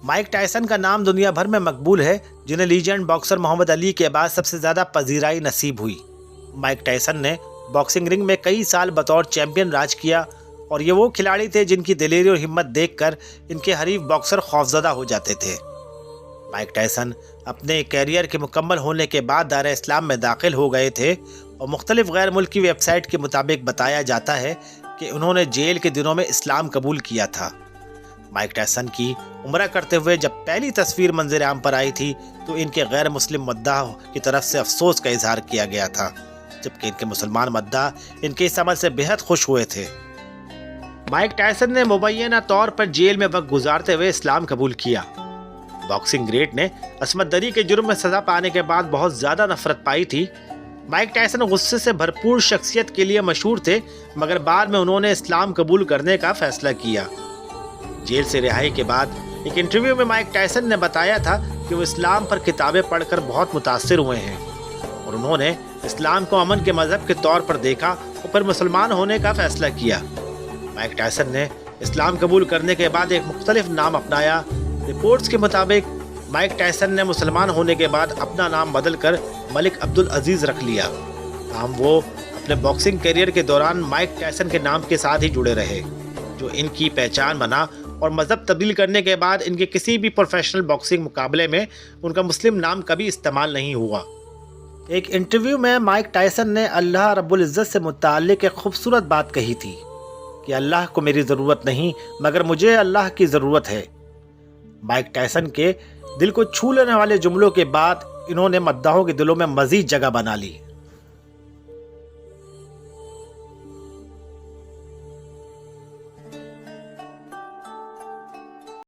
Mic Tyson کا نام دنیا بھر میں مقبول ہے، جنہیں لیجنڈ باکسر محمد علی کے بعد سب سے زیادہ پذیرائی نصیب ہوئی۔ مائک ٹائسن نے باکسنگ رنگ میں کئی سال بطور چیمپئن راج کیا، اور یہ وہ کھلاڑی تھے جن کی دلیری اور ہمت دیکھ کر ان کے حریف باکسر خوفزدہ ہو جاتے تھے۔ مائک ٹائسن اپنے کیریئر کے مکمل ہونے کے بعد دائرہ اسلام میں داخل ہو گئے تھے، اور مختلف غیر ملکی ویب سائٹ کے مطابق بتایا جاتا ہے کہ انہوں نے جیل کے دنوں میں اسلام قبول کیا تھا۔ مائک ٹائسن کی عمرہ کرتے ہوئے جب پہلی تصویر منظر عام پر آئی تھی تو ان کے غیر مسلم مداح کی طرف سے افسوس کا اظہار کیا گیا تھا، جبکہ ان کے مسلمان مداح ان کے اس عمل سے بہت خوش ہوئے تھے۔ مائک ٹائسن نے مبینہ طور پر جیل میں وقت گزارتے ہوئے اسلام قبول کیا۔ باکسنگ گریٹ نے عصمت دری کے جرم میں سزا پانے کے بعد بہت زیادہ نفرت پائی تھی۔ مائک ٹائسن غصے سے بھرپور شخصیت کے لیے مشہور تھے، مگر بعد میں انہوں نے اسلام قبول کرنے کا فیصلہ کیا۔ جیل سے رہائی کے بعد ایک انٹرویو میں مائک ٹائسن نے بتایا تھا کہ وہ اسلام پر کتابیں پڑھ کر بہت متاثر ہوئے ہیں، اور انہوں نے اسلام کو امن کے مذہب کے طور پر دیکھا اور پھر مسلمان ہونے کا فیصلہ کیا۔ مائک ٹائسن نے اسلام قبول کرنے کے بعد ایک مختلف نام اپنایا۔ رپورٹس کے مطابق مائک ٹائسن نے مسلمان ہونے کے بعد اپنا نام بدل کر ملک عبدالعزیز رکھ لیا، تاہم وہ اپنے باکسنگ کیریئر کے دوران مائک ٹائسن کے نام کے ساتھ ہی جڑے رہے، جو ان کی پہچان بنا، اور مذہب تبدیل کرنے کے بعد ان کے کسی بھی پروفیشنل باکسنگ مقابلے میں ان کا مسلم نام کبھی استعمال نہیں ہوا۔ ایک انٹرویو میں مائک ٹائسن نے اللہ رب العزت سے متعلق ایک خوبصورت بات کہی تھی کہ اللہ کو میری ضرورت نہیں مگر مجھے اللہ کی ضرورت ہے۔ مائک ٹائسن کے دل کو چھو لینے والے جملوں کے بعد انہوں نے مداحوں کے دلوں میں مزید جگہ بنا لی۔